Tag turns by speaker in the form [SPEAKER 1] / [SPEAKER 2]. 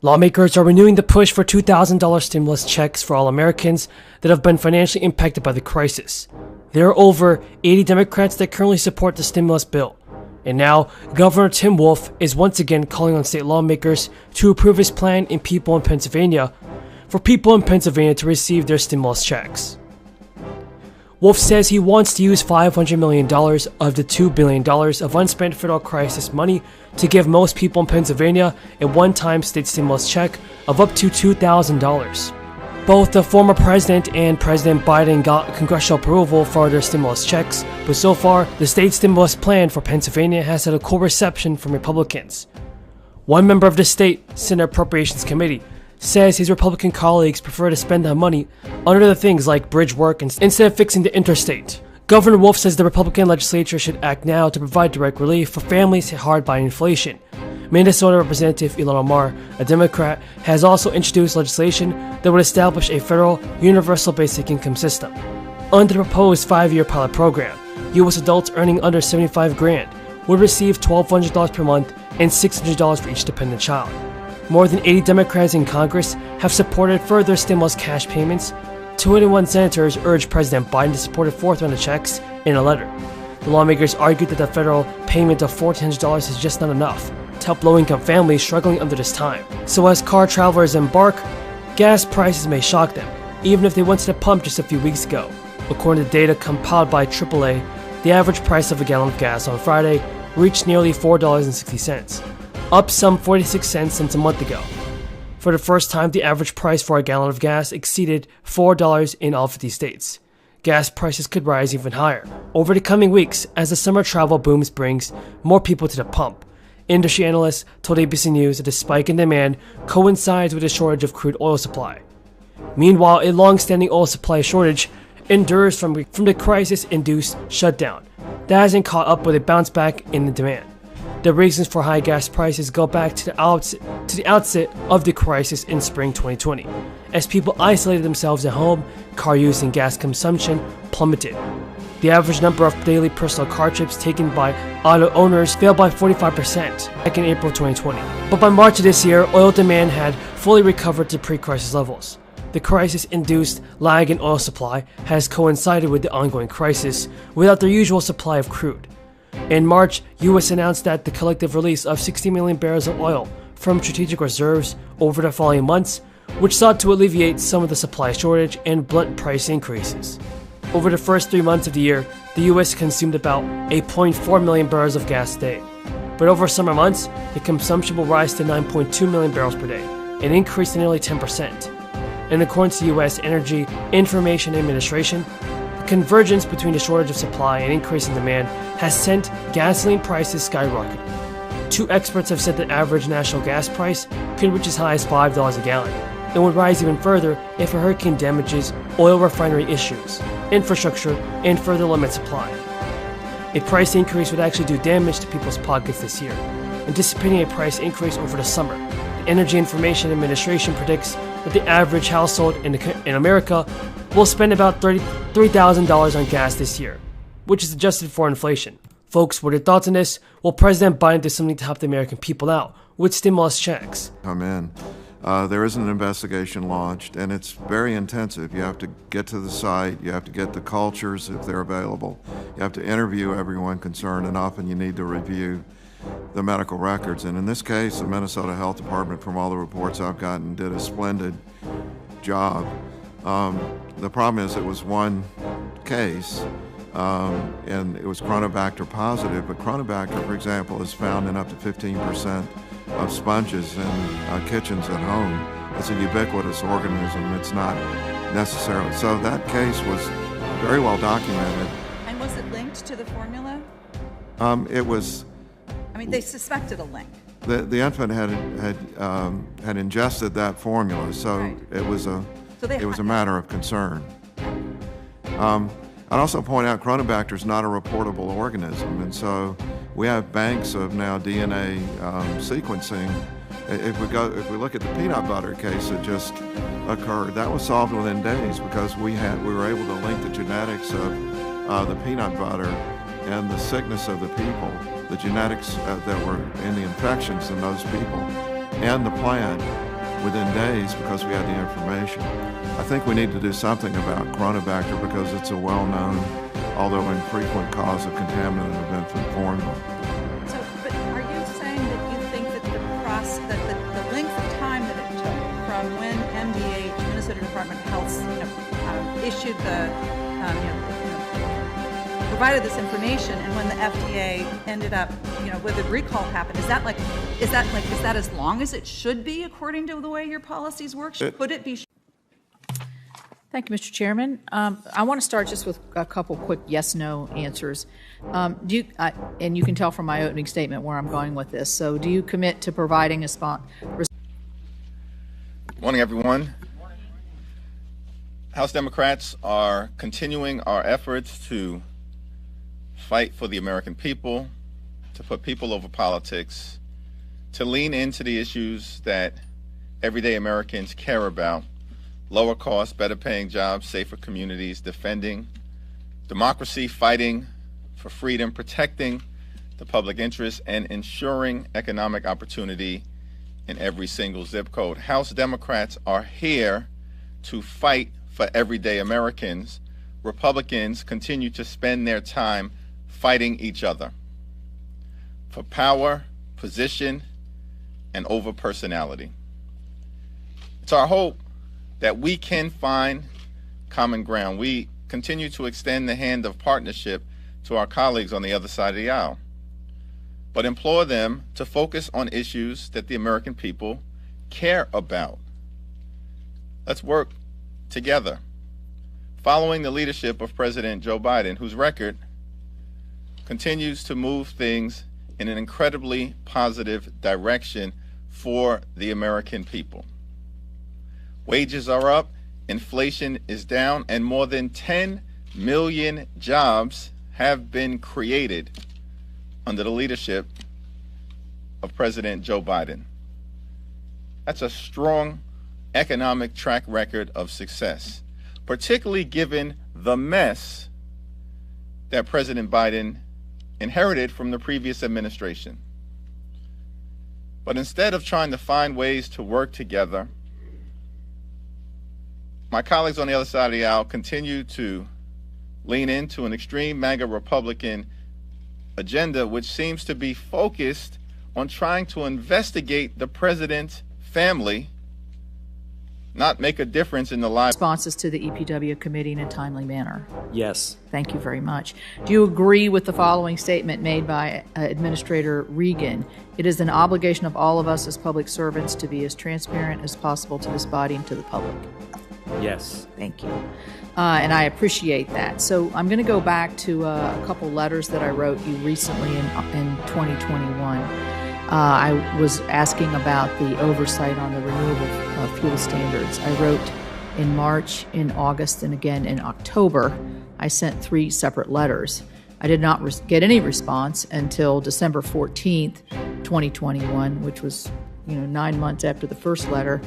[SPEAKER 1] Lawmakers are renewing the push for $2,000 stimulus checks for all Americans that have been financially impacted by the crisis. There are over 80 Democrats that currently support the stimulus bill. And now, Governor Tim Wolf is once again calling on state lawmakers to approve his plan for people in Pennsylvania to receive their stimulus checks. Wolf says he wants to use $500 million of the $2 billion of unspent federal crisis money to give most people in Pennsylvania a one-time state stimulus check of up to $2,000. Both the former president and President Biden got congressional approval for their stimulus checks, but so far, the state stimulus plan for Pennsylvania has had a cool reception from Republicans. One member of the state Senate Appropriations Committee says his Republican colleagues prefer to spend the money on other things like bridge work instead of fixing the interstate. Governor Wolf says the Republican legislature should act now to provide direct relief for families hit hard by inflation. Minnesota Representative Ilhan Omar, a Democrat, has also introduced legislation that would establish a federal universal basic income system. Under the proposed 5-year pilot program, U.S. adults earning under $75,000 would receive $1,200 per month and $600 for each dependent child. More than 80 Democrats in Congress have supported further stimulus cash payments. 21 senators urged President Biden to support a fourth round of checks in a letter. The lawmakers argued that the federal payment of $1,400 is just not enough to help low-income families struggling under this time. So as car travelers embark, gas prices may shock them, even if they went to the pump just a few weeks ago. According to data compiled by AAA, the average price of a gallon of gas on Friday reached nearly $4.60. Up some 46 cents since a month ago. For the first time, the average price for a gallon of gas exceeded $4 in all 50 states. Gas prices could rise even higher over the coming weeks as the summer travel booms brings more people to the pump. Industry analysts told ABC News that the spike in demand coincides with a shortage of crude oil supply. Meanwhile, a long-standing oil supply shortage endures from the crisis-induced shutdown that hasn't caught up with a bounce back in the demand. The reasons for high gas prices go back to the outset of the crisis in spring 2020. As people isolated themselves at home, car use and gas consumption plummeted. The average number of daily personal car trips taken by auto owners fell by 45% back in April 2020. But by March of this year, oil demand had fully recovered to pre-crisis levels. The crisis-induced lag in oil supply has coincided with the ongoing crisis without their usual supply of crude. In March, U.S. announced that the collective release of 60 million barrels of oil from strategic reserves over the following months, which sought to alleviate some of the supply shortage and blunt price increases. Over the first 3 months of the year, the U.S. consumed about 8.4 million barrels of gas a day. But over summer months, the consumption will rise to 9.2 million barrels per day, an increase to nearly 10%. And according to the U.S. Energy Information Administration, convergence between the shortage of supply and increase in demand has sent gasoline prices skyrocketing. Two experts have said that average national gas price could reach as high as $5 a gallon and would rise even further if a hurricane damages oil refinery issues, infrastructure, and further limits supply. A price increase would actually do damage to people's pockets this year. Anticipating a price increase over the summer, the Energy Information Administration predicts that the average household in America will spend about $33,000 on gas this year, which is adjusted for inflation. Folks, what are your thoughts on this? Will President Biden do something to help the American people out with stimulus checks?
[SPEAKER 2] There is an investigation launched, and it's very intensive. You have to get to the site, you have to get the cultures if they're available, you have to interview everyone concerned, and often you need to review the medical records. And in this case, the Minnesota Health Department, from all the reports I've gotten, did a splendid job. The problem is it was one case, and it was Chronobacter positive, but Chronobacter, for example, is found in up to 15% of sponges in kitchens at home. It's a ubiquitous organism. It's not necessarily. So that case was very well documented.
[SPEAKER 3] And was it linked to the formula?
[SPEAKER 2] It was.
[SPEAKER 3] I mean, they suspected a link.
[SPEAKER 2] The infant had ingested that formula, so right. It was a matter of concern. I'd also point out Chronobacter is not a reportable organism, and so we have banks of now DNA sequencing. If we look at the peanut butter case that just occurred, that was solved within days because we were able to link the genetics of the peanut butter and the sickness of the people, the genetics that were in the infections in those people, and the plant, within days because we had the information. I think we need to do something about Chronobacter because it's a well-known, although infrequent, cause of contaminant of infant formula.
[SPEAKER 3] So, but are you saying that you think that the length of time that it took from when MDH, Minnesota Department of Health, issued the, provided this information, and when the FDA ended up, with the recall happened, is that as long as it should be according to the way your policies work? Could it be?
[SPEAKER 4] Thank you, Mr. Chairman. I want to start just with a couple quick yes/no answers. And you can tell from my opening statement where I'm going with this. So, do you commit to providing a
[SPEAKER 5] Good morning, everyone. House Democrats are continuing our efforts to fight for the American people, to put people over politics, to lean into the issues that everyday Americans care about: lower costs, better paying jobs, safer communities, defending democracy, fighting for freedom, protecting the public interest, and ensuring economic opportunity in every single zip code. House Democrats are here to fight for everyday Americans. Republicans continue to spend their time fighting each other for power, position, and over personality. It's our hope that we can find common ground. We continue to extend the hand of partnership to our colleagues on the other side of the aisle, but implore them to focus on issues that the American people care about. Let's work together. Following the leadership of President Joe Biden, whose record continues to move things in an incredibly positive direction for the American people. Wages are up, inflation is down, and more than 10 million jobs have been created under the leadership of President Joe Biden. That's a strong economic track record of success, particularly given the mess that President Biden inherited from the previous administration. But instead of trying to find ways to work together, my colleagues on the other side of the aisle continue to lean into an extreme MAGA Republican agenda, which seems to be focused on trying to investigate the president's family, not make a difference in the lives.
[SPEAKER 4] responses to the EPW committee in a timely manner?
[SPEAKER 6] Yes.
[SPEAKER 4] Thank you very much. Do you agree with the following statement made by Administrator Regan? It is an obligation of all of us as public servants to be as transparent as possible to this body and to the public.
[SPEAKER 6] Yes.
[SPEAKER 4] Thank you. And I appreciate that. So I'm going to go back to a couple letters that I wrote you recently in 2021. I was asking about the oversight on the renewable fuel standards. I wrote in March, in August, and again in October. I sent 3 separate letters. I did not get any response until December 14th, 2021, which was 9 months after the first letter,